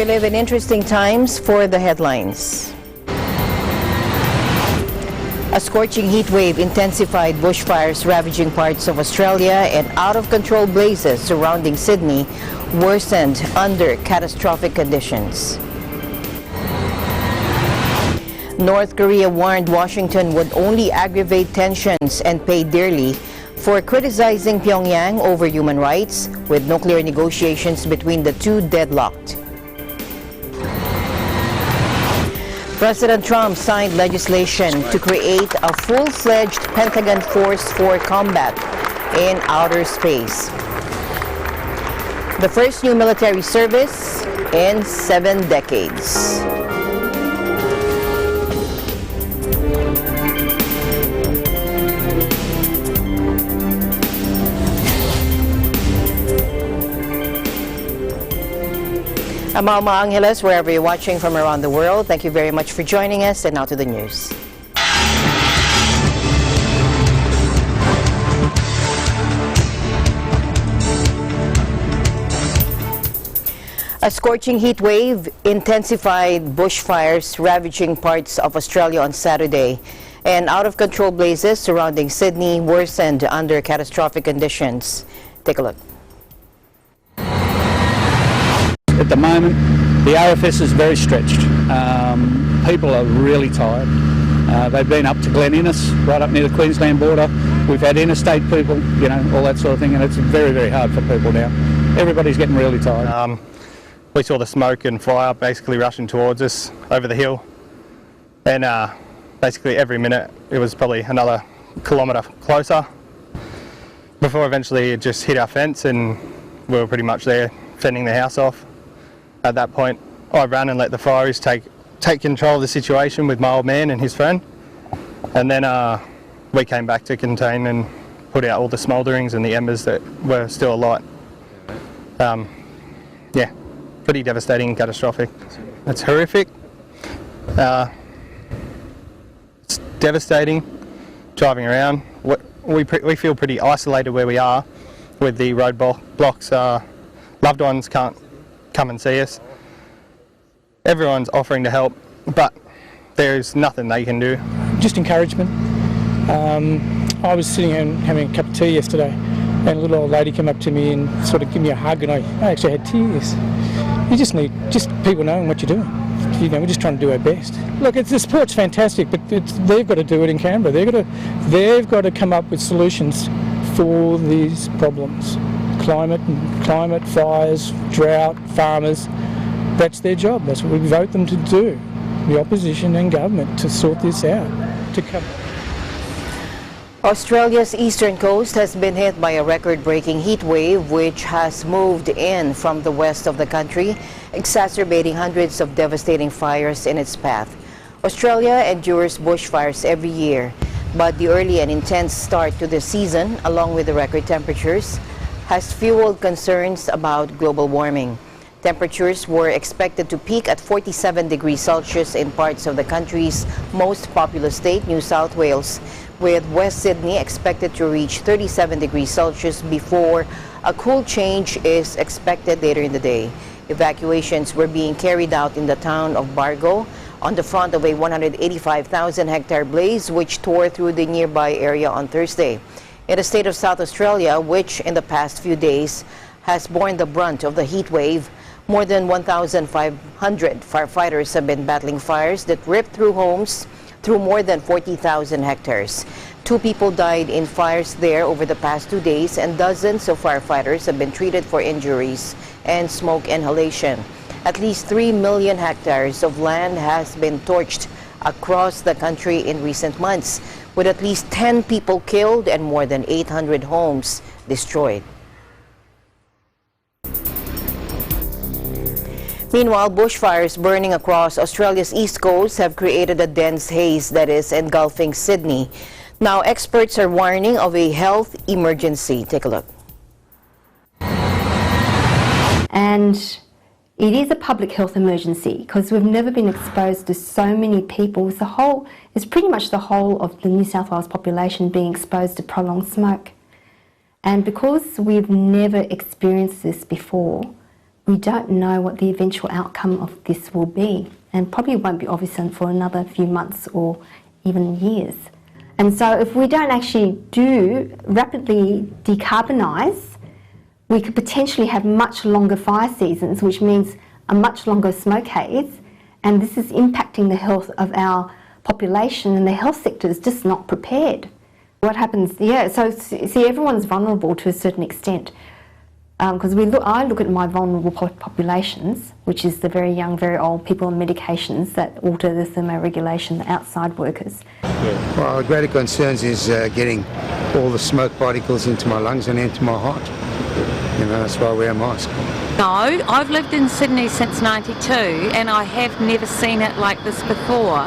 We live in interesting times for the headlines. A scorching heat wave intensified bushfires ravaging parts of Australia, and out-of-control blazes surrounding Sydney worsened under catastrophic conditions. North Korea warned Washington would only aggravate tensions and pay dearly for criticizing Pyongyang over human rights, with nuclear negotiations between the two deadlocked. President Trump signed legislation to create a full-fledged Pentagon force for combat in outer space. The first new military service in 7 decades. Mga Angeles, wherever you're watching from around the world, thank you very much for joining us. And now to the news. A scorching heat wave intensified bushfires ravaging parts of Australia on Saturday, and out-of-control blazes surrounding Sydney worsened under catastrophic conditions. Take a look. At the moment, the RFS is very stretched. People are really tired. They've been up to Glen Innes, right up near the Queensland border. We've had interstate people, you know, all that sort of thing, and it's very, very hard for people now. Everybody's getting really tired. We saw the smoke and fire basically rushing towards us over the hill, and basically every minute it was probably another kilometre closer before eventually it just hit our fence, and we were pretty much there fending the house off. At that point, I ran and let the fireys take control of the situation with my old man and his friend, and then we came back to contain and put out all the smoulderings and the embers that were still alight. Yeah, pretty devastating, catastrophic. It's horrific. It's devastating driving around. We feel pretty isolated where we are with the road blocks. Loved ones can't come and see us. Everyone's offering to help, but there's nothing they can do. Just encouragement. I was sitting and having a cup of tea yesterday, and a little old lady came up to me and sort of gave me a hug, and I actually had tears. You just need people knowing what you're doing. You know, we're just trying to do our best. Look, the sport's fantastic, but they've got to do it in Canberra. They've got to come up with solutions for these problems. Climate, fires, drought, farmers. That's their job. That's what we vote them to do. The opposition and government to sort this out. Australia's eastern coast has been hit by a record-breaking heat wave, which has moved in from the west of the country, exacerbating hundreds of devastating fires in its path. Australia endures bushfires every year, but the early and intense start to the season, along with the record temperatures, has fueled concerns about global warming. Temperatures were expected to peak at 47 degrees Celsius in parts of the country's most populous state, New South Wales, with West Sydney expected to reach 37 degrees Celsius before a cool change is expected later in the day. Evacuations were being carried out in the town of Bargo on the front of a 185,000-hectare blaze which tore through the nearby area on Thursday. In the state of South Australia, which in the past few days has borne the brunt of the heat wave, more than 1,500 firefighters have been battling fires that ripped through homes through more than 40,000 hectares. 2 people died in fires there over the past 2 days, and dozens of firefighters have been treated for injuries and smoke inhalation. At least 3 million hectares of land has been torched across the country in recent months, with at least 10 people killed and more than 800 homes destroyed. Meanwhile, bushfires burning across Australia's east coast have created a dense haze that is engulfing Sydney. Now, experts are warning of a health emergency. Take a look. And it is a public health emergency because we've never been exposed to so many people. It's pretty much the whole of the New South Wales population being exposed to prolonged smoke. And because we've never experienced this before, we don't know what the eventual outcome of this will be, and probably won't be obvious for another few months or even years. And so if we don't actually do rapidly decarbonise, we could potentially have much longer fire seasons, which means a much longer smoke haze, and this is impacting the health of our population, and the health sector is just not prepared. What happens, so see, everyone's vulnerable to a certain extent, because I look at my vulnerable populations, which is the very young, very old people on medications that alter the thermoregulation, the outside workers. Well, our greater concerns is getting all the smoke particles into my lungs and into my heart. That's why I wear a mask. No, I've lived in Sydney since '92 and I have never seen it like this before,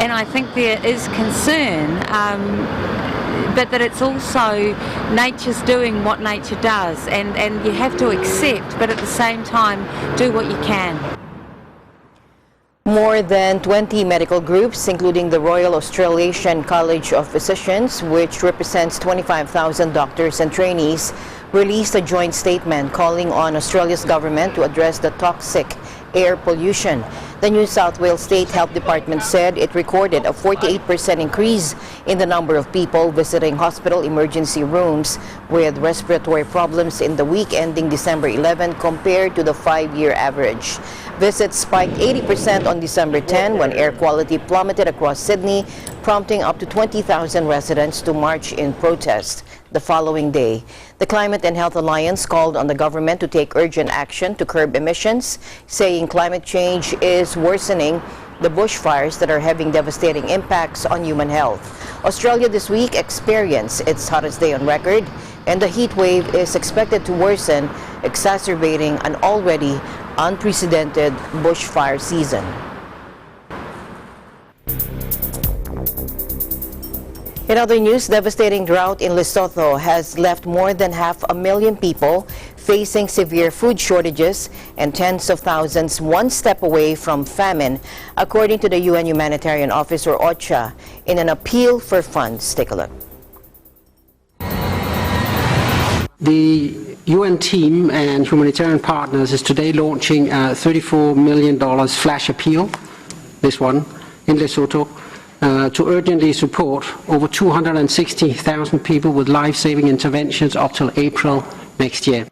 and I think there is concern, but that it's also nature's doing what nature does, and you have to accept, but at the same time do what you can. More than 20 medical groups, including the Royal Australasian College of Physicians, which represents 25,000 doctors and trainees, released a joint statement calling on Australia's government to address the toxic air pollution. The New South Wales State Health Department said it recorded a 48% increase in the number of people visiting hospital emergency rooms with respiratory problems in the week ending December 11 compared to the 5-year average. Visits spiked 80% on December 10 when air quality plummeted across Sydney, prompting up to 20,000 residents to march in protest the following day. The Climate and Health Alliance called on the government to take urgent action to curb emissions, saying climate change is worsening the bushfires that are having devastating impacts on human health. Australia this week experienced its hottest day on record, and the heat wave is expected to worsen, exacerbating an already unprecedented bushfire season. In other news, devastating drought in Lesotho has left more than 500,000 people facing severe food shortages and tens of thousands one step away from famine, according to the UN Humanitarian Office, or OCHA, in an appeal for funds. Take a look. The UN team and humanitarian partners is today launching a $34 million flash appeal, this one, in Lesotho, to urgently support over 260,000 people with life-saving interventions up till April next year.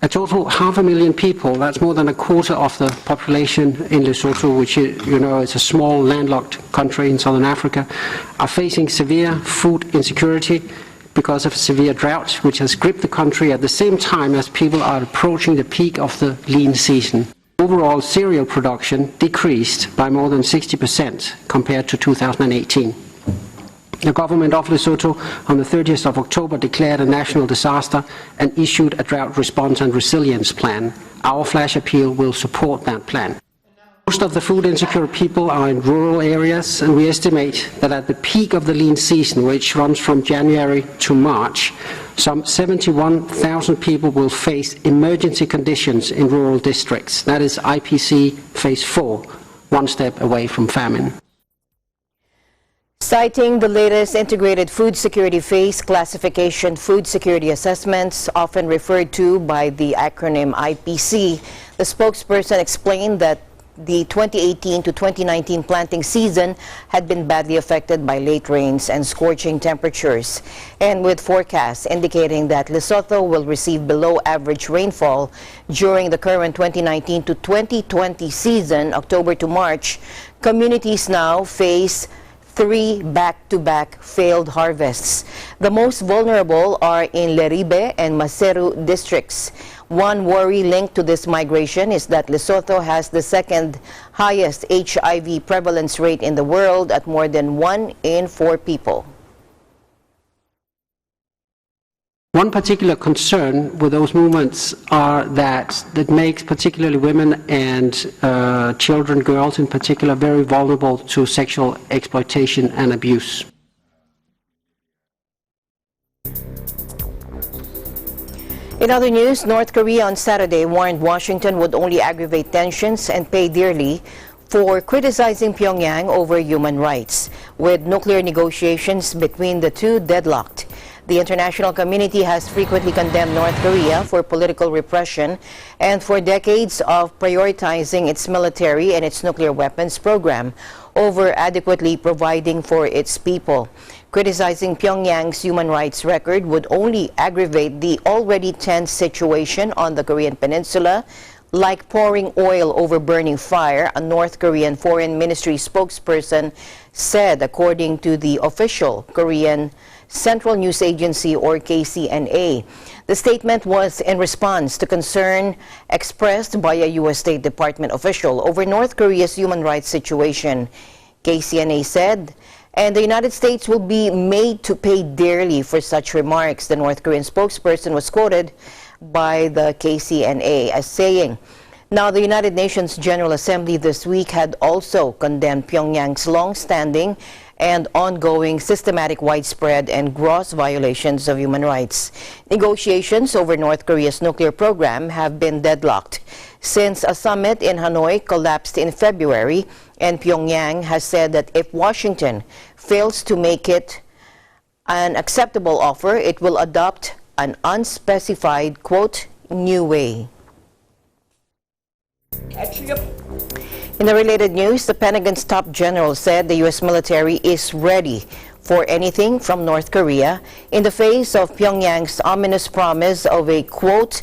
A total 500,000 people, that's more than a quarter of the population in Lesotho, which is a small landlocked country in southern Africa, are facing severe food insecurity because of severe drought, which has gripped the country at the same time as people are approaching the peak of the lean season. Overall cereal production decreased by more than 60% compared to 2018. The government of Lesotho on the 30th of October declared a national disaster and issued a drought response and resilience plan. Our flash appeal will support that plan. Most of the food insecure people are in rural areas, and we estimate that at the peak of the lean season, which runs from January to March, some 71,000 people will face emergency conditions in rural districts. That is IPC Phase 4, one step away from famine. Citing the latest integrated food security phase classification food security assessments, often referred to by the acronym IPC, the spokesperson explained that the 2018 to 2019 planting season had been badly affected by late rains and scorching temperatures, and with forecasts indicating that Lesotho will receive below average rainfall during the current 2019 to 2020 season, October to March, communities now face 3 back-to-back failed harvests. The most vulnerable are in Leribe and Maseru districts. One worry linked to this migration is that Lesotho has the second highest HIV prevalence rate in the world at more than 1 in 4 people. One particular concern with those movements are that makes particularly women and children, girls in particular, very vulnerable to sexual exploitation and abuse. In other news, North Korea on Saturday warned Washington would only aggravate tensions and pay dearly for criticizing Pyongyang over human rights, with nuclear negotiations between the two deadlocked. The international community has frequently condemned North Korea for political repression and for decades of prioritizing its military and its nuclear weapons program over adequately providing for its people. Criticizing Pyongyang's human rights record would only aggravate the already tense situation on the Korean peninsula, like pouring oil over burning fire, a North Korean Foreign Ministry spokesperson said, according to the official Korean Central News Agency, or KCNA. The statement was in response to concern expressed by a U.S. State Department official over North Korea's human rights situation. KCNA said, and the United States will be made to pay dearly for such remarks. The North Korean spokesperson was quoted by the KCNA as saying, now the United Nations General Assembly this week had also condemned Pyongyang's long-standing and ongoing systematic, widespread and gross violations of human rights. Negotiations over North Korea's nuclear program have been deadlocked since a summit in Hanoi collapsed in February, and Pyongyang has said that if Washington fails to make it an acceptable offer, it will adopt an unspecified, quote, new way. In the related news, the Pentagon's top general said the U.S. military is ready for anything from North Korea in the face of Pyongyang's ominous promise of a, quote,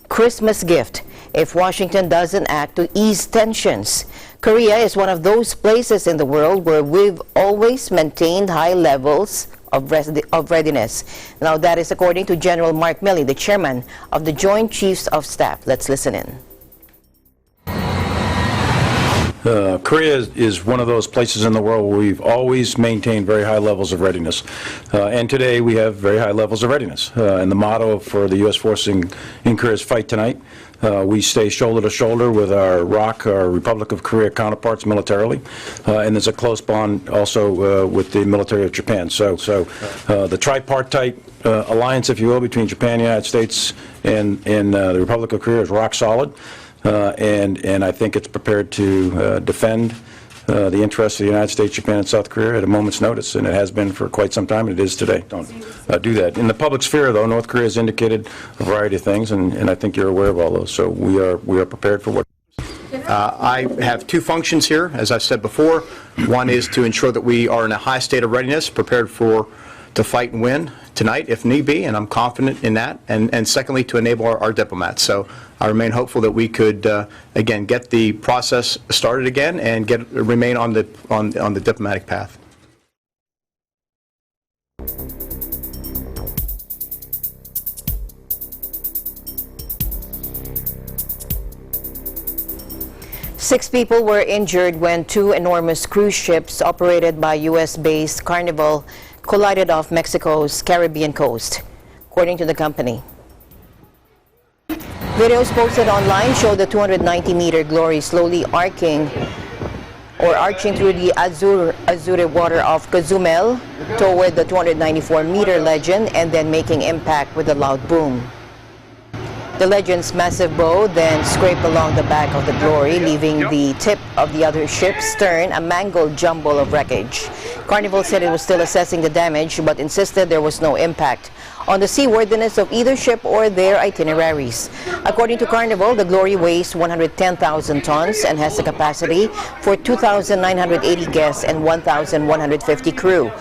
Christmas gift if Washington doesn't act to ease tensions. Korea is one of those places in the world where we've always maintained high levels of readiness. Now, that is according to General Mark Milley, the chairman of the Joint Chiefs of Staff. Let's listen in. Korea is one of those places in the world where we've always maintained very high levels of readiness. And today we have very high levels of readiness. And the motto for the U.S. force in Korea is fight tonight. We stay shoulder to shoulder with our ROC, our Republic of Korea counterparts militarily. And there's a close bond also with the military of Japan. So the tripartite alliance, if you will, between Japan, the United States, and the Republic of Korea is rock solid. And I think it's prepared to defend the interests of the United States, Japan, and South Korea at a moment's notice, and it has been for quite some time, and it is today. Don't do that. In the public sphere, though, North Korea has indicated a variety of things, and I think you're aware of all those. So we are prepared for what. I have two functions here, as I've said before. One is to ensure that we are in a high state of readiness, prepared to fight and win tonight if need be, and I'm confident in that. And secondly, to enable our diplomats. So I remain hopeful that we could again get the process started again and remain on the diplomatic path. Six people were injured when two enormous cruise ships operated by U.S.-based Carnival collided off Mexico's Caribbean coast, according to the company. Videos posted online show the 290-meter Glory slowly arching through the azure water of Cozumel toward the 294-meter Legend and then making impact with a loud boom. The Legend's massive bow then scraped along the back of the Glory, leaving the tip of the other ship's stern a mangled jumble of wreckage. Carnival said it was still assessing the damage, but insisted there was no impact on the seaworthiness of either ship or their itineraries. According to Carnival, the Glory weighs 110,000 tons and has a capacity for 2,980 guests and 1,150 crew.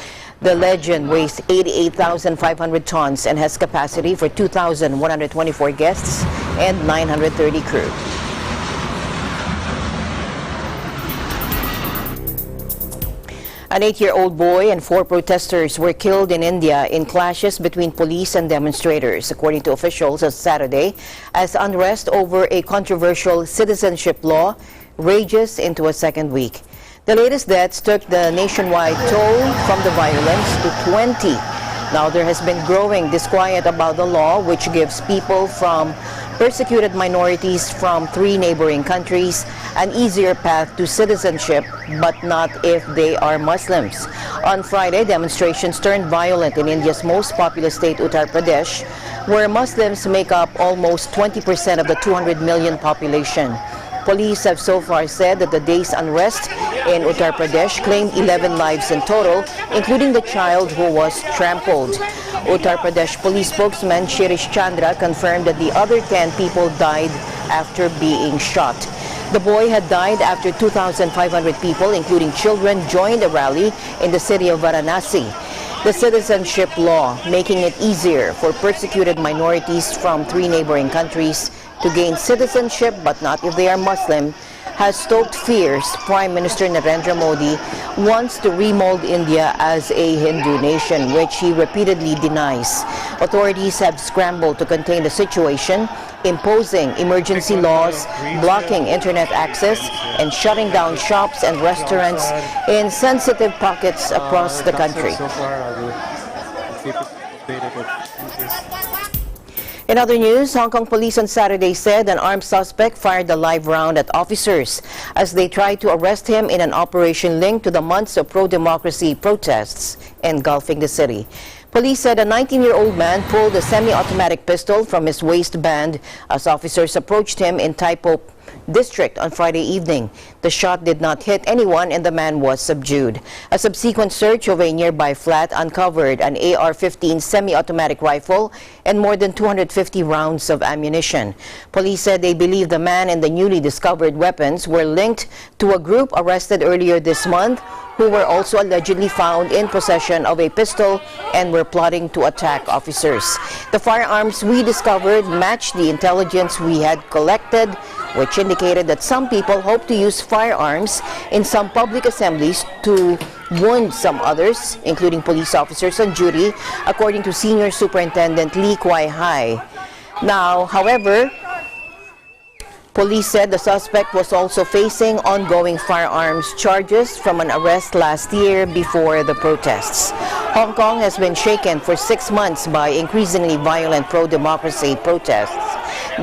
The Legend weighs 88,500 tons and has capacity for 2,124 guests and 930 crew. An 8-year-old boy and 4 protesters were killed in India in clashes between police and demonstrators, according to officials on Saturday, as unrest over a controversial citizenship law rages into a second week. The latest deaths took the nationwide toll from the violence to 20. Now, there has been growing disquiet about the law, which gives people from persecuted minorities from 3 neighboring countries an easier path to citizenship, but not if they are Muslims. On Friday, demonstrations turned violent in India's most populous state, Uttar Pradesh, where Muslims make up almost 20% of the 200 million population. Police have so far said that the day's unrest in Uttar Pradesh claimed 11 lives in total, including the child who was trampled. Uttar Pradesh police spokesman Shirish Chandra confirmed that the other 10 people died after being shot. The boy had died after 2,500 people, including children, joined a rally in the city of Varanasi. The citizenship law, making it easier for persecuted minorities from 3 neighboring countries to gain citizenship, but not if they are Muslim, has stoked fears. Prime Minister Narendra Modi wants to remold India as a Hindu nation, which he repeatedly denies. Authorities have scrambled to contain the situation, imposing emergency laws, blocking internet access, and shutting down shops and restaurants in sensitive pockets across the country. In other news, Hong Kong police on Saturday said an armed suspect fired a live round at officers as they tried to arrest him in an operation linked to the months of pro-democracy protests engulfing the city. Police said a 19-year-old man pulled a semi-automatic pistol from his waistband as officers approached him in Tai Po district on Friday evening. The shot did not hit anyone and the man was subdued. A subsequent search of a nearby flat uncovered an AR-15 semi-automatic rifle and more than 250 rounds of ammunition. Police said they believe the man and the newly discovered weapons were linked to a group arrested earlier this month who were also allegedly found in possession of a pistol and were plotting to attack officers. The firearms we discovered matched the intelligence we had collected, which indicated that some people hope to use firearms in some public assemblies to wound some others, including police officers on duty, according to Senior Superintendent Lee Kwai Hai. Now, however, police said the suspect was also facing ongoing firearms charges from an arrest last year before the protests. Hong Kong has been shaken for 6 months by increasingly violent pro-democracy protests.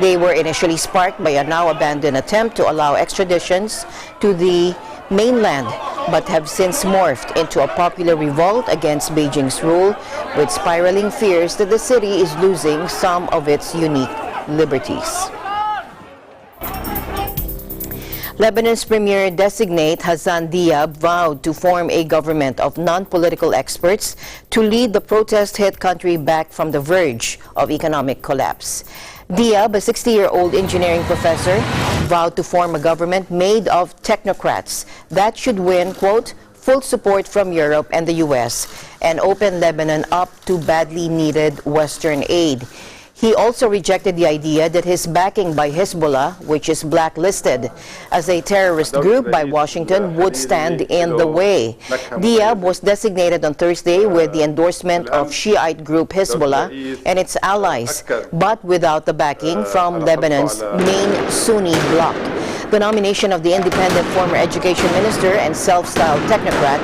They were initially sparked by a now abandoned attempt to allow extraditions to the mainland, but have since morphed into a popular revolt against Beijing's rule, with spiraling fears that the city is losing some of its unique liberties. Lebanon's Premier-designate Hassan Diab vowed to form a government of non-political experts to lead the protest-hit country back from the verge of economic collapse. Diab, a 60-year-old engineering professor, vowed to form a government made of technocrats that should win, quote, full support from Europe and the U.S. and open Lebanon up to badly needed Western aid. He also rejected the idea that his backing by Hezbollah, which is blacklisted as a terrorist group by Washington, would stand in the way. Diab was designated on Thursday with the endorsement of Shiite group Hezbollah and its allies, but without the backing from Lebanon's main Sunni bloc. The nomination of the independent former education minister and self-styled technocrat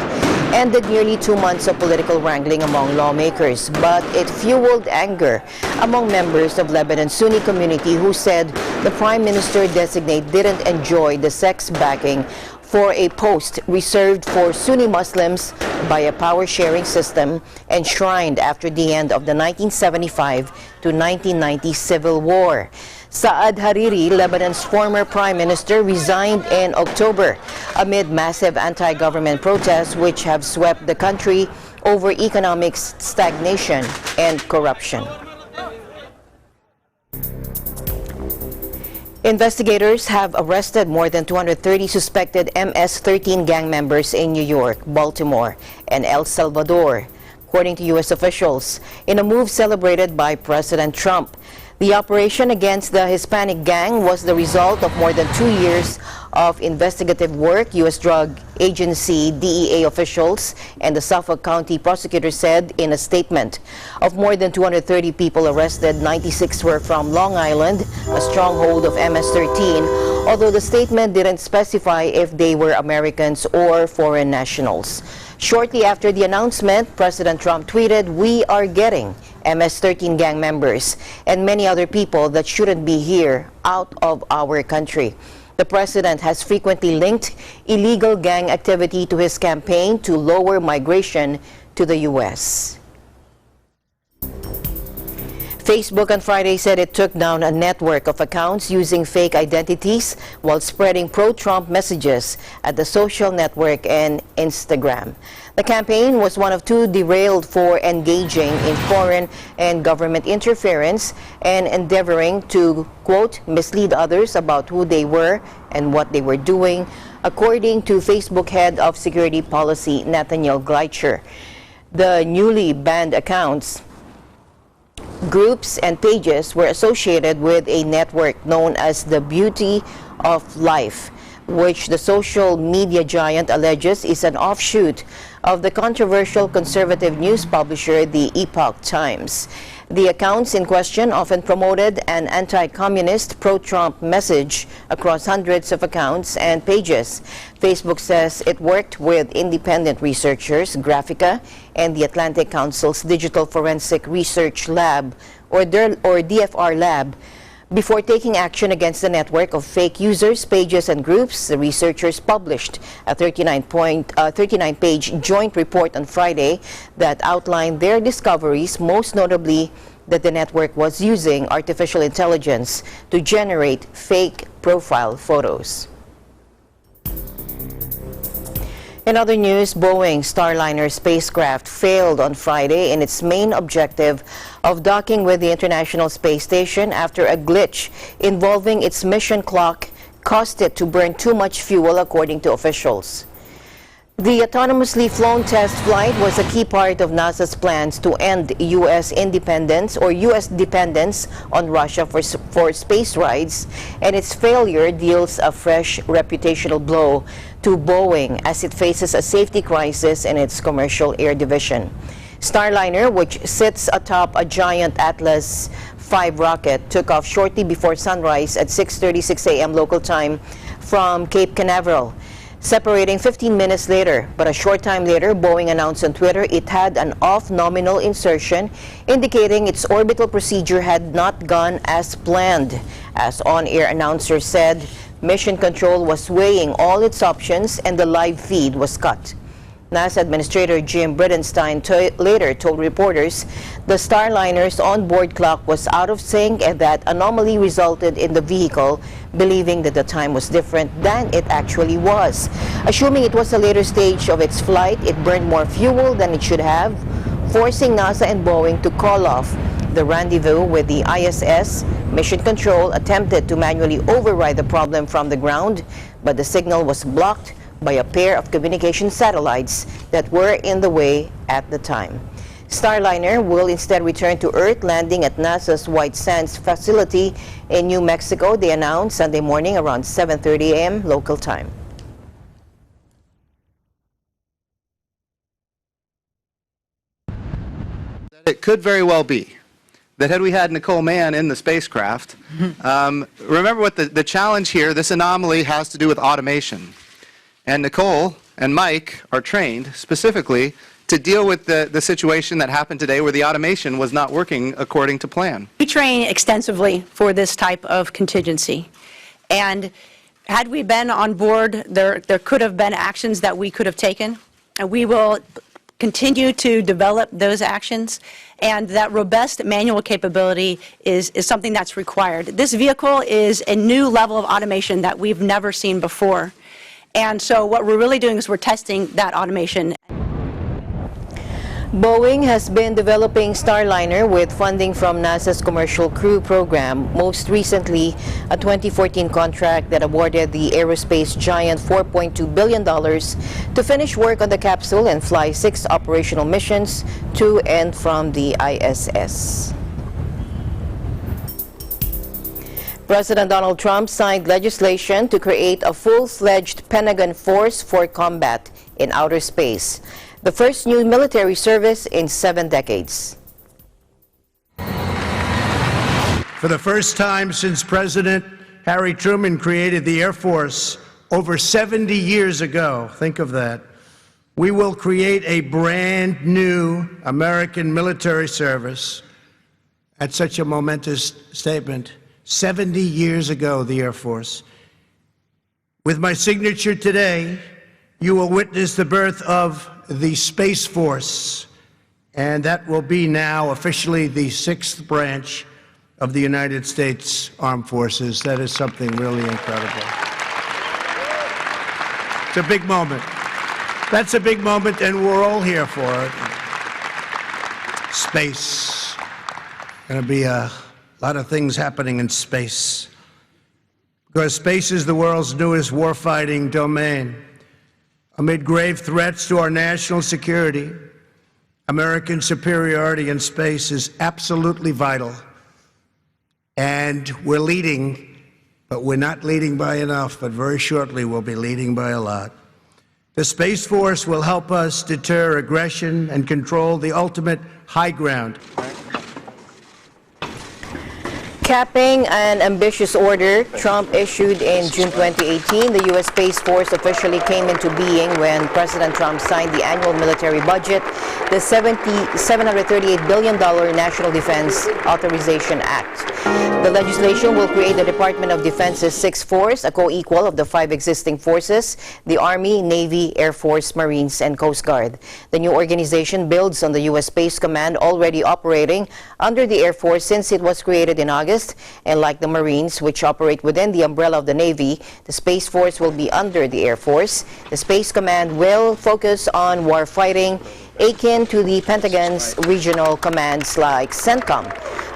ended nearly 2 months of political wrangling among lawmakers, but it fueled anger among members of Lebanon's Sunni community who said the prime minister-designate didn't enjoy the sex backing for a post reserved for Sunni Muslims by a power-sharing system enshrined after the end of the 1975 to 1990 civil war. Saad Hariri, Lebanon's former prime minister, resigned in October amid massive anti-government protests which have swept the country over economic stagnation and corruption. Investigators have arrested more than 230 suspected MS-13 gang members in New York, Baltimore, and El Salvador, according to U.S. officials, in a move celebrated by President Trump. The operation against the Hispanic gang was the result of more than 2 years of investigative work, U.S. Drug Agency DEA officials and the Suffolk County prosecutor said in a statement. Of more than 230 people arrested, 96 were from Long Island, a stronghold of MS-13, although the statement didn't specify if they were Americans or foreign nationals. Shortly after the announcement, President Trump tweeted, "We are getting MS-13 gang members and many other people that shouldn't be here out of our country." The president has frequently linked illegal gang activity to his campaign to lower migration to the U.S. Facebook on Friday said it took down a network of accounts using fake identities while spreading pro-Trump messages at the social network and Instagram. The campaign was one of two derailed for engaging in foreign and government interference and endeavoring to, quote, mislead others about who they were and what they were doing, according to Facebook head of security policy Nathaniel Gleicher. The newly banned accounts, groups and pages were associated with a network known as the Beauty of Life, which the social media giant alleges is an offshoot of the controversial conservative news publisher, the Epoch Times. The accounts in question often promoted an anti-communist, pro-Trump message across hundreds of accounts and pages. Facebook says it worked with independent researchers, Graphica, and the Atlantic Council's Digital Forensic Research Lab, or DFR Lab, before taking action against the network of fake users, pages, and groups. The researchers published a 39-page joint report on Friday that outlined their discoveries, most notably that the network was using artificial intelligence to generate fake profile photos. In other news, Boeing Starliner spacecraft failed on Friday in its main objective of docking with the International Space Station after a glitch involving its mission clock caused it to burn too much fuel, according to officials. The autonomously flown test flight was a key part of NASA's plans to end U.S. independence or U.S. dependence on Russia for space rides, and its failure deals a fresh reputational blow to Boeing as it faces a safety crisis in its commercial air division. Starliner, which sits atop a giant Atlas V rocket, took off shortly before sunrise at 6:36 a.m. local time from Cape Canaveral, separating 15 minutes later. But a short time later, Boeing announced on Twitter it had an off-nominal insertion, indicating its orbital procedure had not gone as planned. As on-air announcers said, Mission Control was weighing all its options and the live feed was cut. NASA Administrator Jim Bridenstine later told reporters the Starliner's onboard clock was out of sync and that anomaly resulted in the vehicle believing that the time was different than it actually was. Assuming it was a later stage of its flight, it burned more fuel than it should have, forcing NASA and Boeing to call off the rendezvous with the ISS. Mission Control attempted to manually override the problem from the ground, but the signal was blocked by a pair of communication satellites that were in the way at the time. Starliner will instead return to Earth, landing at NASA's White Sands facility in New Mexico, they announced Sunday morning around 7:30 a.m. local time. It could very well be that had we had Nicole Mann in the spacecraft, remember what the challenge here, this anomaly has to do with automation. And Nicole and Mike are trained specifically to deal with the situation that happened today where the automation was not working according to plan. We train extensively for this type of contingency. And had we been on board, there could have been actions that we could have taken. And we will continue to develop those actions. And that robust manual capability is something that's required. This vehicle is a new level of automation that we've never seen before. And so what we're really doing is we're testing that automation. Boeing has been developing Starliner with funding from NASA's Commercial Crew Program, most recently a 2014 contract that awarded the aerospace giant $4.2 billion to finish work on the capsule and fly 6 operational missions to and from the ISS. President Donald Trump signed legislation to create a full-fledged Pentagon force for combat in outer space, the first new military service in 7 decades. For the first time since President Harry Truman created the Air Force over 70 years ago, think of that, we will create a brand new American military service. At such a momentous statement. 70 years ago, the Air Force. With my signature today, you will witness the birth of the Space Force, and that will be now officially the 6th branch of the United States Armed Forces. That is something really incredible. It's a big moment. That's a big moment, and we're all here for it. Space. Going to be a lot of things happening in space, because space is the world's newest warfighting domain. Amid grave threats to our national security, American superiority in space is absolutely vital. And we're leading, but we're not leading by enough, but very shortly we'll be leading by a lot. The Space Force will help us deter aggression and control the ultimate high ground. Capping an ambitious order Trump issued in June 2018, the U.S. Space Force officially came into being when President Trump signed the annual military budget, the $738 billion National Defense Authorization Act. The legislation will create the Department of Defense's 6th Force, a co-equal of the 5 existing forces, the Army, Navy, Air Force, Marines, and Coast Guard. The new organization builds on the U.S. Space Command already operating under the Air Force since it was created in August. And like the Marines, which operate within the umbrella of the Navy, the Space Force will be under the Air Force. The Space Command will focus on warfighting, akin to the Pentagon's regional commands like CENTCOM,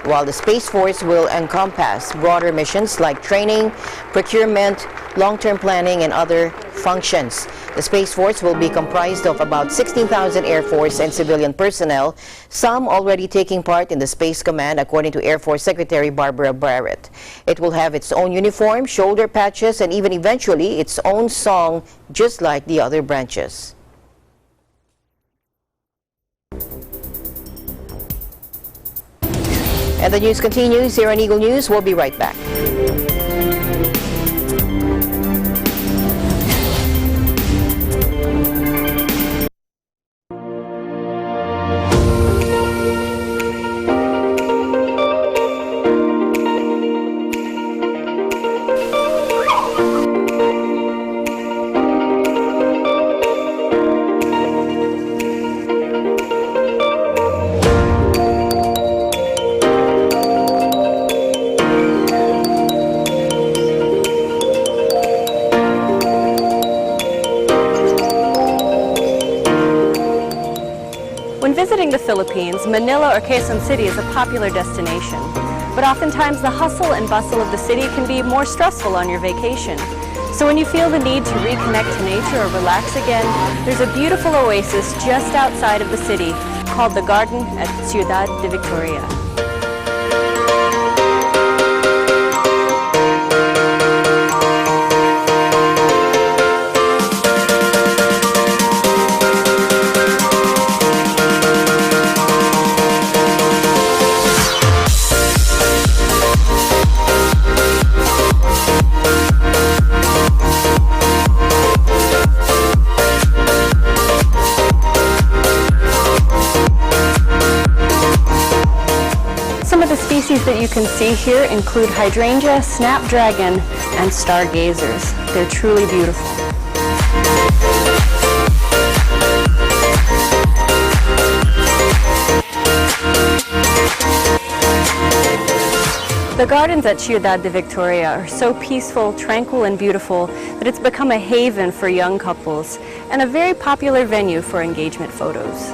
while the Space Force will encompass broader missions like training, procurement, long-term planning, and other functions. The Space Force will be comprised of about 16,000 Air Force and civilian personnel, some already taking part in the Space Command, according to Air Force Secretary Barbara Barrett. It will have its own uniform, shoulder patches, and even eventually its own song, just like the other branches. And the news continues here on Eagle News. We'll be right back. Visiting the Philippines, Manila or Quezon City is a popular destination, but oftentimes the hustle and bustle of the city can be more stressful on your vacation. So when you feel the need to reconnect to nature or relax again, there's a beautiful oasis just outside of the city called the Garden at Ciudad de Victoria. That you can see here include hydrangea, snapdragon, and stargazers. They're truly beautiful. The gardens at Ciudad de Victoria are so peaceful, tranquil, and beautiful that it's become a haven for young couples and a very popular venue for engagement photos.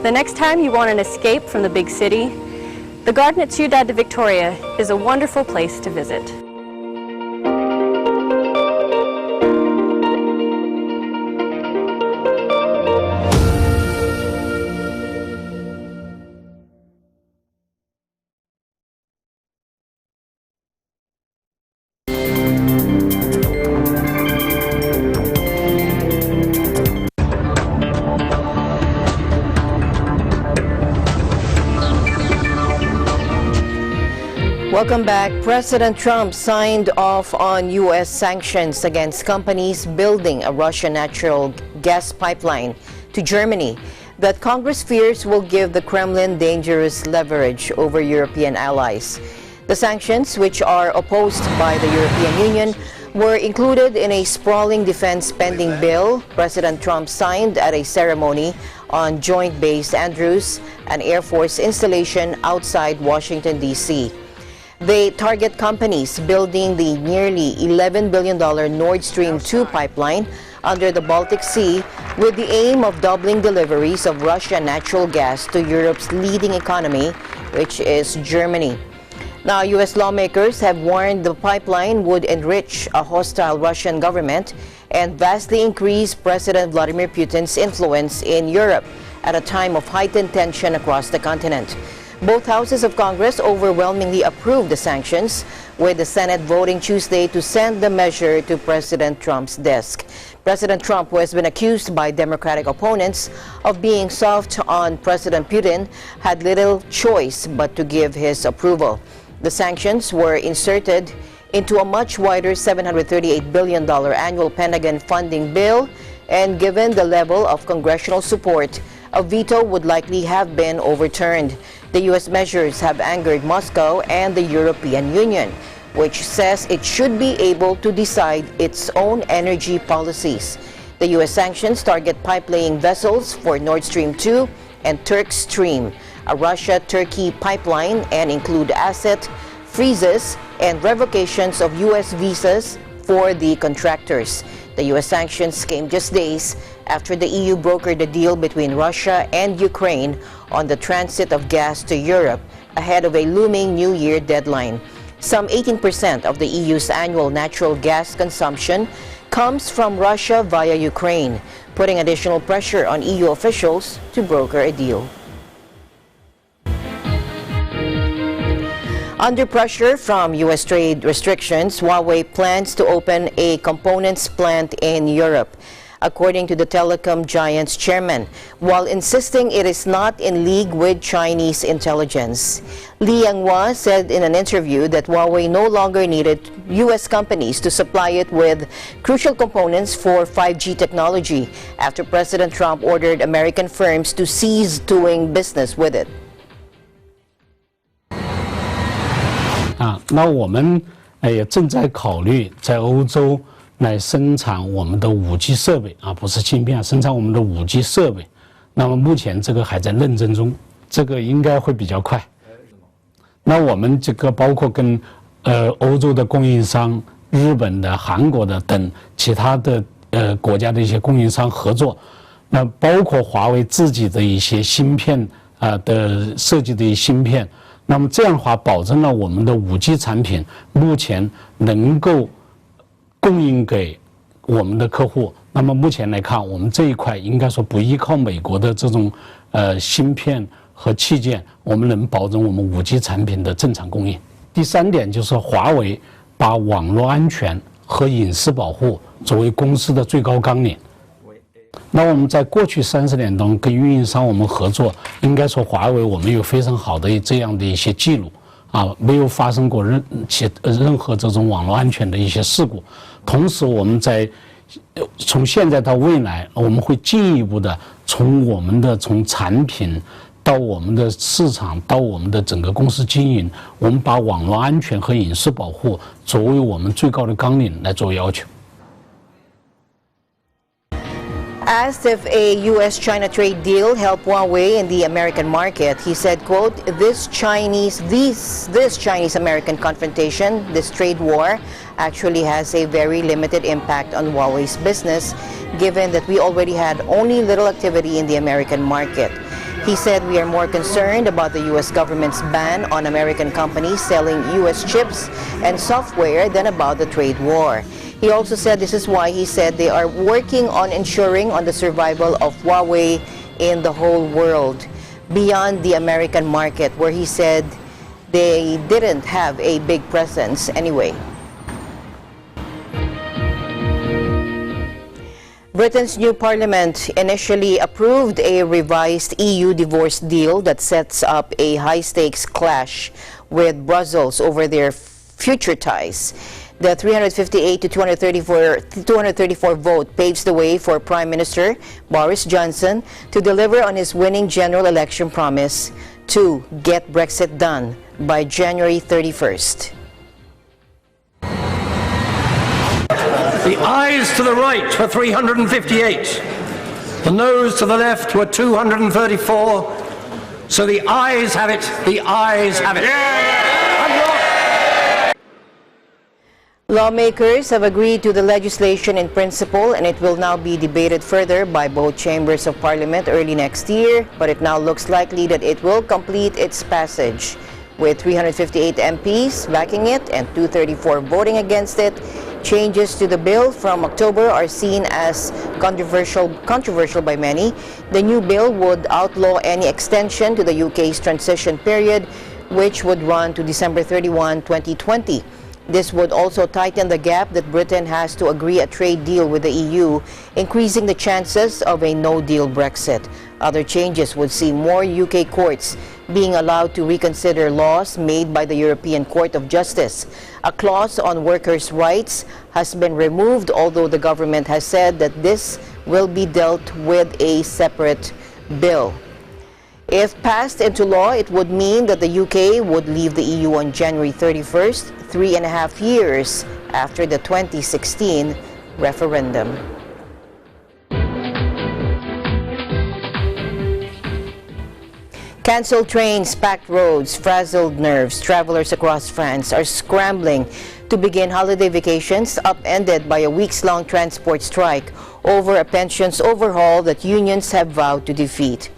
The next time you want an escape from the big city, the garden at Ciudad de Victoria is a wonderful place to visit. Welcome back. President Trump signed off on U.S. sanctions against companies building a Russian natural gas pipeline to Germany that Congress fears will give the Kremlin dangerous leverage over European allies. The sanctions, which are opposed by the European Union, were included in a sprawling defense spending bill President Trump signed at a ceremony on Joint Base Andrews, an Air Force installation outside Washington, D.C. They target companies building the nearly $11 billion Nord Stream 2 pipeline under the Baltic Sea with the aim of doubling deliveries of Russian natural gas to Europe's leading economy, which is Germany. Now, U.S. lawmakers have warned the pipeline would enrich a hostile Russian government and vastly increase President Vladimir Putin's influence in Europe at a time of heightened tension across the continent. Both houses of Congress overwhelmingly approved the sanctions, with the Senate voting Tuesday to send the measure to President Trump's desk. President Trump, who has been accused by Democratic opponents of being soft on President Putin, had little choice but to give his approval. The sanctions were inserted into a much wider $738 billion annual Pentagon funding bill, and given the level of congressional support, a veto would likely have been overturned. The U.S. measures have angered Moscow and the European Union, which says it should be able to decide its own energy policies. The U.S. sanctions target pipe-laying vessels for Nord Stream 2 and Turk Stream, a Russia-Turkey pipeline, and include asset freezes and revocations of U.S. visas for the contractors. The U.S. sanctions came just days after the EU brokered a deal between Russia and Ukraine on the transit of gas to Europe ahead of a looming New Year deadline. Some 18% of the EU's annual natural gas consumption comes from Russia via Ukraine, putting additional pressure on EU officials to broker a deal. Under pressure from U.S. trade restrictions, Huawei plans to open a components plant in Europe, according to the telecom giant's chairman, while insisting it is not in league with Chinese intelligence. Li Yanghua said in an interview that Huawei no longer needed U.S. companies to supply it with crucial components for 5G technology after President Trump ordered American firms to cease doing business with it. 那我们也正在考虑在欧洲来生产我们的5G 设备不是芯片，生产我们的5G 设备。那么目前这个还在认证中，这个应该会比较快。那我们这个包括跟欧洲的供应商、日本的、韩国的等其他的国家的一些供应商合作，那包括华为自己的一些芯片的设计的一些芯片。 那么这样的话，保证了我们的5G 产品目前能够供应给我们的客户。那么目前来看，我们这一块应该说不依靠美国的这种芯片和器件，我们能保证我们5G 产品的正常供应。第三点就是华为把网络安全和隐私保护作为公司的最高纲领。 那我们在过去30年中跟运营商我们合作，应该说华为我们有非常好的这样的一些记录没有发生过任何这种网络安全的一些事故。同时，我们从现在到未来，我们会进一步的从产品到我们的市场到我们的整个公司经营，我们把网络安全和隐私保护作为我们最高的纲领来做要求。 Asked if a U.S.-China trade deal helped Huawei in the American market, he said, quote, this Chinese-American confrontation, this trade war, actually has a very limited impact on Huawei's business, given that we already had only little activity in the American market. He said we are more concerned about the U.S. government's ban on American companies selling U.S. chips and software than about the trade war. He also said this is why he said they are working on ensuring on the survival of Huawei in the whole world, beyond the American market, where he said they didn't have a big presence anyway. Britain's new parliament initially approved a revised EU divorce deal that sets up a high-stakes clash with Brussels over their future ties. The 358 to 234 vote paves the way for Prime Minister Boris Johnson to deliver on his winning general election promise to get Brexit done by January 31st. The ayes to the right were 358. The noes to the left were 234. So the ayes have it. The ayes have it. Lawmakers have agreed to the legislation in principle, and it will now be debated further by both chambers of parliament early next year, but it now looks likely that it will complete its passage. With 358 MPs backing it and 234 voting against it, changes to the bill from October are seen as controversial by many. The new bill would outlaw any extension to the UK's transition period, which would run to December 31, 2020. This would also tighten the gap that Britain has to agree a trade deal with the EU, increasing the chances of a no-deal Brexit. Other changes would see more UK courts being allowed to reconsider laws made by the European Court of Justice. A clause on workers' rights has been removed, although the government has said that this will be dealt with a separate bill. If passed into law, it would mean that the UK would leave the EU on January 31st, 3.5 years after the 2016 referendum. Cancelled trains, packed roads, frazzled nerves. Travelers across France are scrambling to begin holiday vacations, upended by a weeks-long transport strike over a pensions overhaul that unions have vowed to defeat.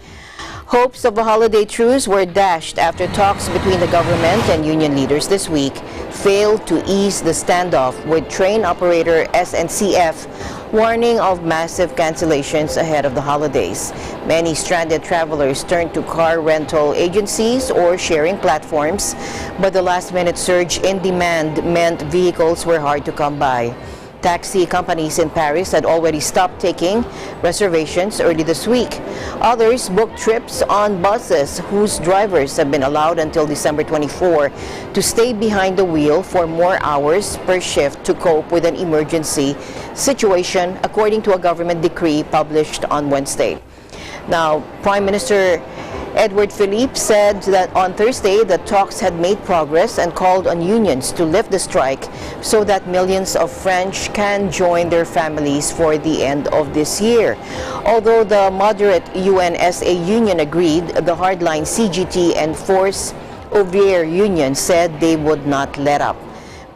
Hopes of a holiday truce were dashed after talks between the government and union leaders this week failed to ease the standoff, with train operator SNCF warning of massive cancellations ahead of the holidays. Many stranded travelers turned to car rental agencies or sharing platforms, but the last-minute surge in demand meant vehicles were hard to come by. Taxi companies in Paris had already stopped taking reservations early this week. Others booked trips on buses whose drivers have been allowed until December 24 to stay behind the wheel for more hours per shift to cope with an emergency situation, according to a government decree published on Wednesday. Now, Prime Minister Edouard Philippe said that on Thursday that talks had made progress and called on unions to lift the strike so that millions of French can join their families for the end of this year. Although the moderate UNSA union agreed, the hardline CGT and Force Ouvrière union said they would not let up.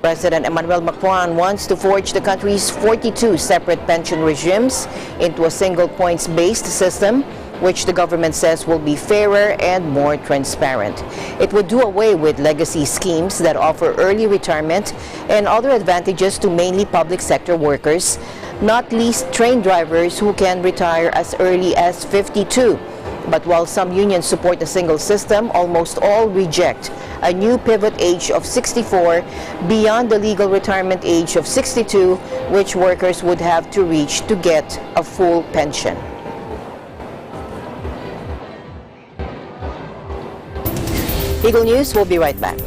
President Emmanuel Macron wants to forge the country's 42 separate pension regimes into a single points-based system, which the government says will be fairer and more transparent. It would do away with legacy schemes that offer early retirement and other advantages to mainly public sector workers, not least train drivers who can retire as early as 52. But while some unions support a single system, almost all reject a new pivot age of 64 beyond the legal retirement age of 62, which workers would have to reach to get a full pension. Eagle News will be right back.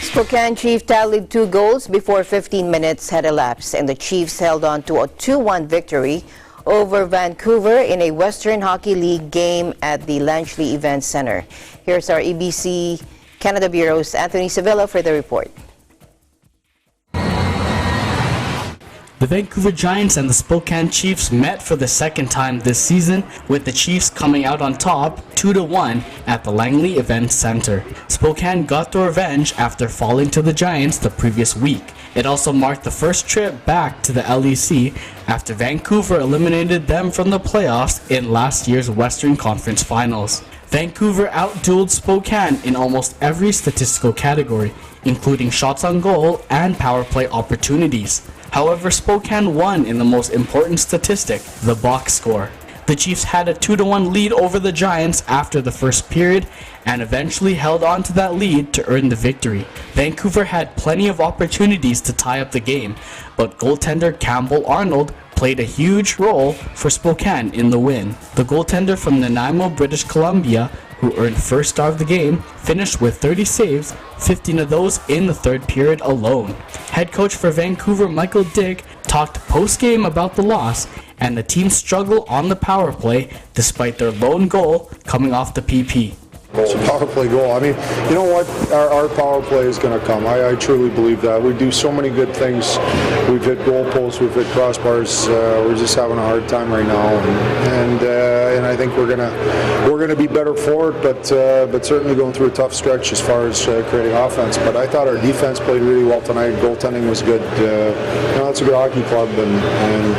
Spokane Chief tallied 2 goals before 15 minutes had elapsed, and the Chiefs held on to a 2-1 victory over Vancouver in a Western Hockey League game at the Lanchley Event Center. Here's our ABC Canada Bureau's Anthony Sevilla for the report. The Vancouver Giants and the Spokane Chiefs met for the second time this season, with the Chiefs coming out on top 2-1 at the Langley Event Center. Spokane got their revenge after falling to the Giants the previous week, It also marked the first trip back to the LEC after Vancouver eliminated them from the playoffs in last year's Western Conference Finals. Vancouver outdueled Spokane in almost every statistical category, including shots on goal and power play opportunities. However, Spokane won in the most important statistic, the box score. The Chiefs had a 2-1 lead over the Giants after the first period and eventually held on to that lead to earn the victory. Vancouver had plenty of opportunities to tie up the game, but goaltender Campbell Arnold played a huge role for Spokane in the win. The goaltender from Nanaimo, British Columbia, who earned first star of the game, finished with 30 saves, 15 of those in the third period alone. Head coach for Vancouver, Michael Dick, talked post-game about the loss and the team's struggle on the power play despite their lone goal coming off the PP. It's a power play goal. I mean, you know what? Our power play is going to come. I truly believe that. We do so many good things. We've hit goal posts, we've hit crossbars. We're just having a hard time right now, and I think we're gonna be better for it. But certainly going through a tough stretch as far as creating offense. But I thought our defense played really well tonight. Goaltending was good. You know, it's a good hockey club, and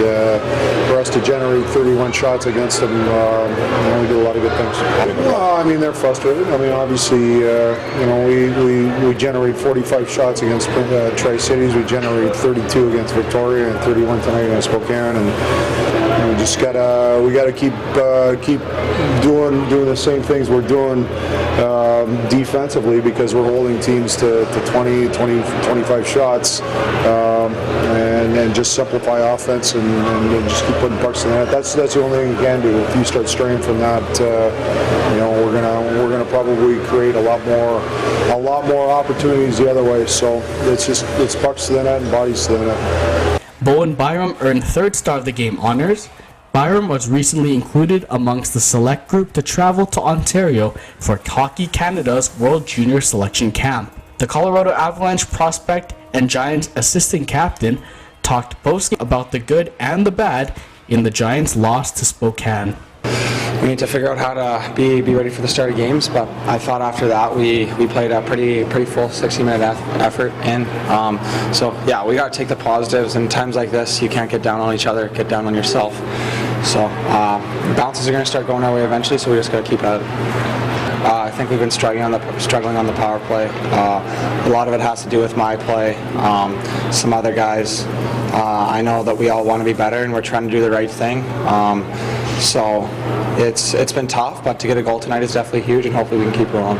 for us to generate 31 shots against them, you know, we did a lot of good things. Well, I mean, they're frustrated. I mean, obviously, you know, we generate 45 shots against Tri-Cities. We generate 32 against Victoria and 31 tonight against Spokane, and we just gotta keep doing the same things we're doing defensively, because we're holding teams to 20, 25 shots, and just simplify offense and just keep putting pucks in the net. That's the only thing you can do. If you start straying from that, you know, we're gonna probably create a lot more opportunities the other way. So it's pucks to the net and bodies to the net. Bowen Byram earned third star of the game honors. Byram was recently included amongst the select group to travel to Ontario for Hockey Canada's World Junior Selection Camp. The Colorado Avalanche prospect and Giants assistant captain talked both about the good and the bad in the Giants' loss to Spokane. We need to figure out how to be ready for the start of games, but I thought after that we played a pretty full 60-minute effort in. So yeah, we got to take the positives. In times like this, you can't get down on each other, get down on yourself. So bounces are going to start going our way eventually, so we just got to keep at it. I think we've been struggling on the power play. A lot of it has to do with my play. Some other guys, I know that we all want to be better and we're trying to do the right thing. So it's been tough, but to get a goal tonight is definitely huge, and hopefully we can keep going.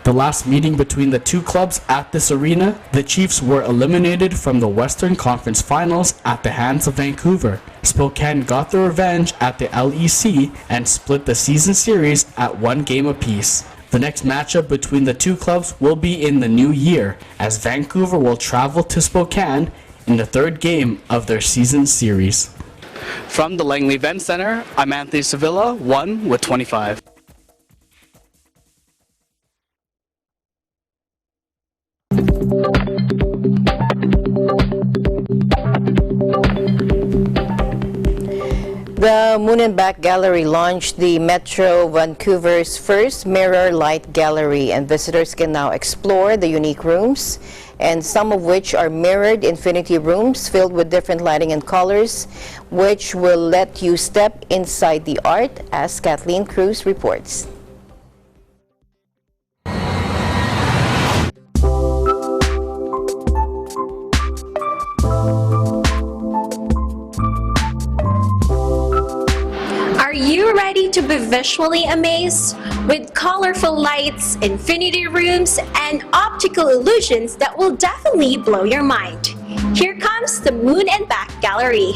The last meeting between the two clubs at this arena, the Chiefs were eliminated from the Western Conference Finals at the hands of Vancouver. Spokane got their revenge at the LEC and split the season series at 1 game apiece. The next matchup between the two clubs will be in the new year, as Vancouver will travel to Spokane in the third game of their season series. From the Langley Event Center, I'm Anthony Sevilla, 1 with 25. The Moon and Back Gallery launched the Metro Vancouver's first mirror light gallery, and visitors can now explore the unique rooms, and some of which are mirrored infinity rooms filled with different lighting and colors, which will let you step inside the art, as Kathleen Cruz reports. Are you ready to be visually amazed? With colorful lights, infinity rooms, and optical illusions that will definitely blow your mind. Here comes the Moon and Back Gallery.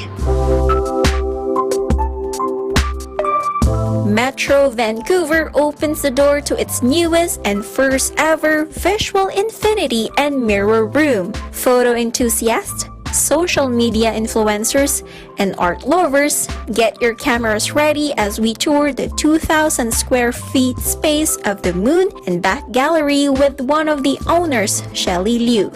Metro Vancouver opens the door to its newest and first ever visual infinity and mirror room. Photo enthusiasts, social media influencers, and art lovers, get your cameras ready as we tour the 2,000 square feet space of the Moon and Back Gallery with one of the owners, Shelly Liu.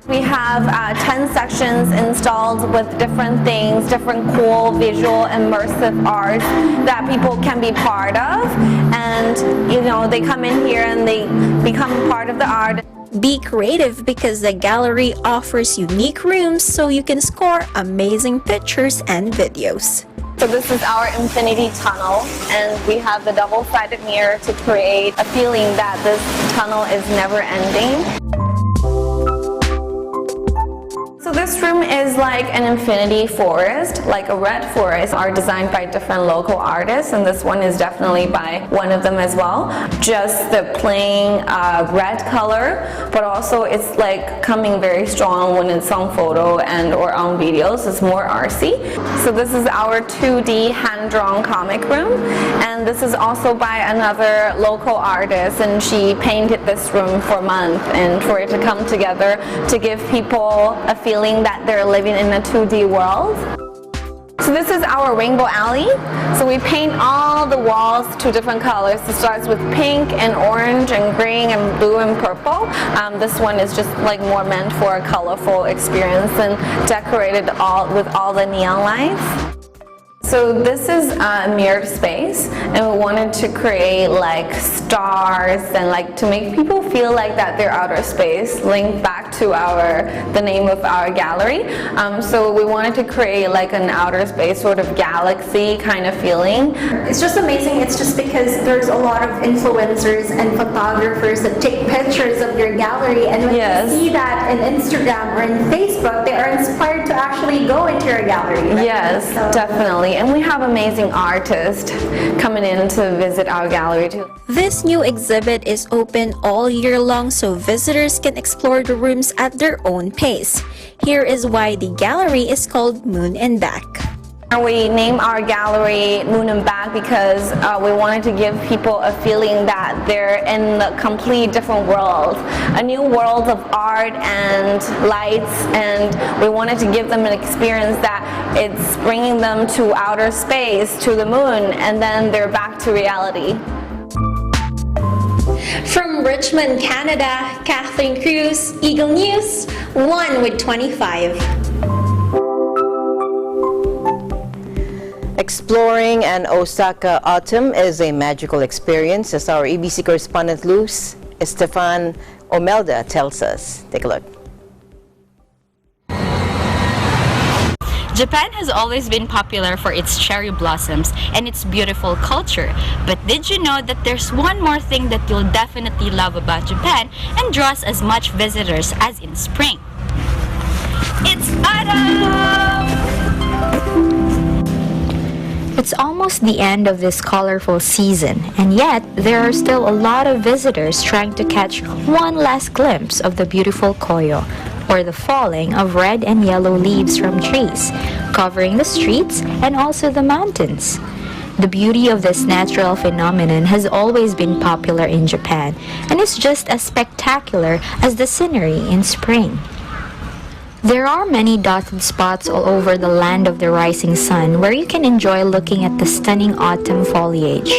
We have 10 sections installed with different things, different cool visual immersive art that people can be part of, and you know, they come in here and they become part of the art. Be creative because the gallery offers unique rooms so you can score amazing pictures and videos. So this is our infinity tunnel, and we have the double-sided mirror to create a feeling that this tunnel is never ending. So this room is like an infinity forest, like a red forest, are designed by different local artists, and this one is definitely by one of them as well. Just the plain red color, but also it's like coming very strong when it's on photo and or on videos. It's more artsy. So this is our 2D hand-drawn comic room, and this is also by another local artist, and she painted this room for a month and for it to come together to give people a feeling that they're living in a 2D world. So this is our rainbow alley. So we paint all the walls 2 different colors. It starts with pink and orange and green and blue and purple. This one is just like more meant for a colorful experience and decorated with all the neon lights. So this is a mirrored space, and we wanted to create like stars and like to make people feel like that they're outer space, linked back to the name of our gallery. So we wanted to create like an outer space sort of galaxy kind of feeling. It's just amazing. It's just because there's a lot of influencers and photographers that take pictures of your gallery, and when you see that in Instagram or in Facebook, they are inspired to actually go into your gallery. Right? Yes, definitely. And we have amazing artists coming in to visit our gallery too. This new exhibit is open all year long so visitors can explore the rooms at their own pace. Here is why the gallery is called Moon and Back. We named our gallery Moon and Back because we wanted to give people a feeling that they're in a complete different world, a new world of art and lights, and we wanted to give them an experience that it's bringing them to outer space, to the moon, and then they're back to reality. From Richmond, Canada, Kathleen Cruz, Eagle News, 1 with 25. Exploring an Osaka autumn is a magical experience, as our ABC correspondent Luz Estefan Omelda tells us. Take a look. Japan has always been popular for its cherry blossoms and its beautiful culture. But did you know that there's one more thing that you'll definitely love about Japan and draws as much visitors as in spring? It's autumn! It's almost the end of this colorful season, and yet there are still a lot of visitors trying to catch one last glimpse of the beautiful koyo, or the falling of red and yellow leaves from trees, covering the streets and also the mountains. The beauty of this natural phenomenon has always been popular in Japan, and is just as spectacular as the scenery in spring. There are many dotted spots all over the land of the rising sun where you can enjoy looking at the stunning autumn foliage.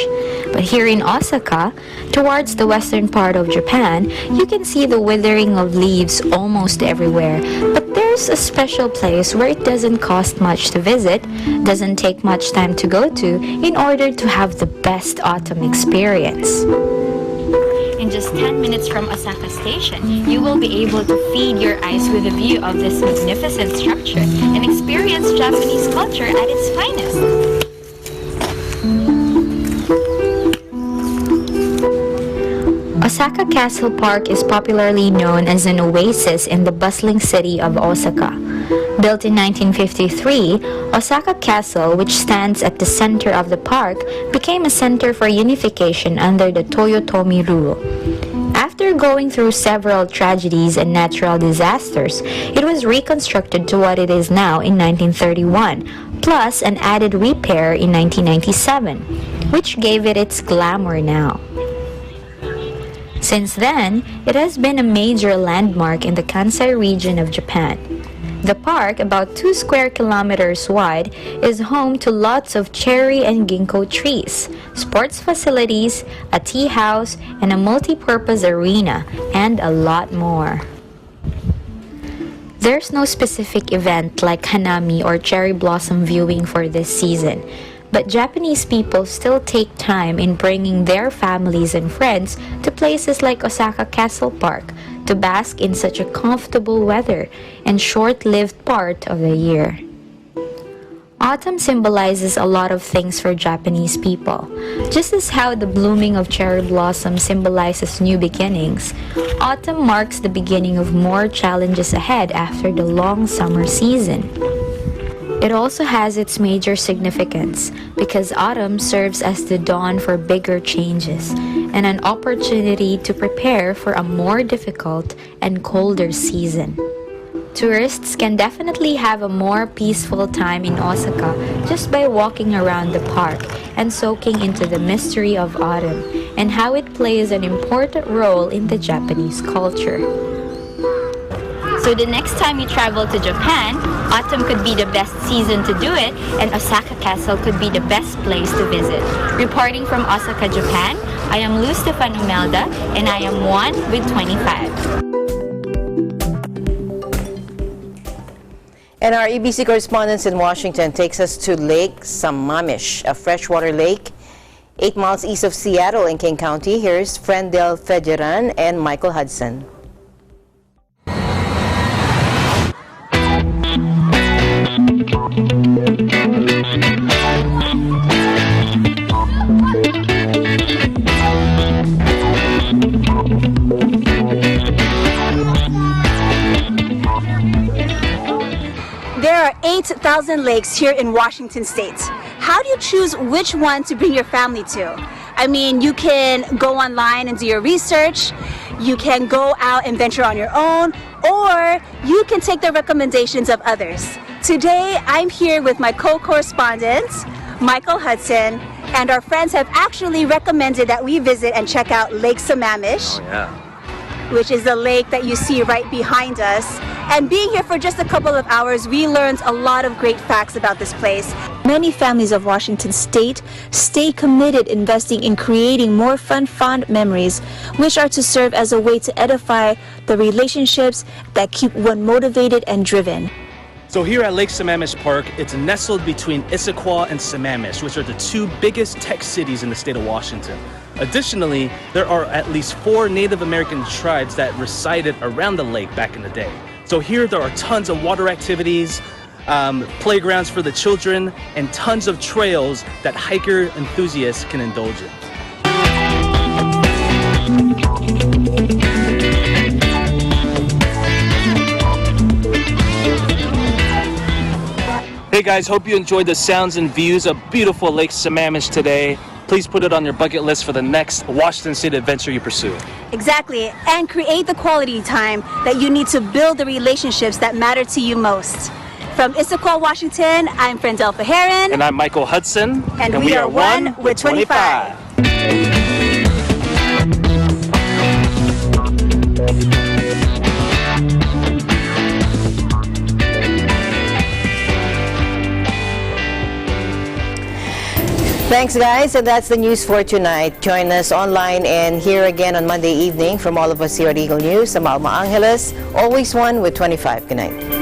But here in Osaka, towards the western part of Japan, you can see the withering of leaves almost everywhere. But there's a special place where it doesn't cost much to visit, doesn't take much time to go to, in order to have the best autumn experience. In just 10 minutes from Osaka Station, you will be able to feed your eyes with a view of this magnificent structure and experience Japanese culture at its finest. Osaka Castle Park is popularly known as an oasis in the bustling city of Osaka. Built in 1953, Osaka Castle, which stands at the center of the park, became a center for unification under the Toyotomi rule. After going through several tragedies and natural disasters, it was reconstructed to what it is now in 1931, plus an added repair in 1997, which gave it its glamour now. Since then, it has been a major landmark in the Kansai region of Japan. The park, about 2 square kilometers wide, is home to lots of cherry and ginkgo trees, sports facilities, a tea house, and a multi-purpose arena, and a lot more. There's no specific event like Hanami or cherry blossom viewing for this season, But Japanese people still take time in bringing their families and friends to places like Osaka Castle Park to bask in such a comfortable weather and short-lived part of the year. Autumn symbolizes a lot of things for Japanese people. Just as how the blooming of cherry blossom symbolizes new beginnings, autumn marks the beginning of more challenges ahead after the long summer season. It also has its major significance because autumn serves as the dawn for bigger changes and an opportunity to prepare for a more difficult and colder season. Tourists can definitely have a more peaceful time in Osaka just by walking around the park and soaking into the mystery of autumn and how it plays an important role in the Japanese culture. So the next time you travel to Japan, autumn could be the best season to do it, and Osaka Castle could be the best place to visit. Reporting from Osaka, Japan, I am Luz Stefan Imelda, and I am 1 with 25. And our EBC correspondent in Washington takes us to Lake Sammamish, a freshwater lake 8 miles east of Seattle in King County. Here's Frendel Fejeran and Michael Hudson. There are 8,000 lakes here in Washington State. How do you choose which one to bring your family to? I mean, you can go online and do your research, you can go out and venture on your own, or you can take the recommendations of others. Today, I'm here with my co-correspondent, Michael Hudson, and our friends have actually recommended that we visit and check out Lake Sammamish, which is the lake that you see right behind us. And being here for just a couple of hours, we learned a lot of great facts about this place. Many families of Washington State stay committed investing in creating more fun, fond memories, which are to serve as a way to edify the relationships that keep one motivated and driven. So here at Lake Sammamish Park, it's nestled between Issaquah and Sammamish, which are the two biggest tech cities in the state of Washington. Additionally, there are at least 4 Native American tribes that resided around the lake back in the day. So here there are tons of water activities, playgrounds for the children, and tons of trails that hiker enthusiasts can indulge in. Hey guys, hope you enjoyed the sounds and views of beautiful Lake Sammamish today. Please put it on your bucket list for the next Washington State adventure you pursue. Exactly, and create the quality time that you need to build the relationships that matter to you most. From Issaquah, Washington, I'm Frendel Fejeran. And I'm Michael Hudson. And we are 1 with 25. Thanks, guys, and that's the news for tonight. Join us online and here again on Monday evening. From all of us here at Eagle News, I'm Alma Angeles, always 1 with 25. Good night.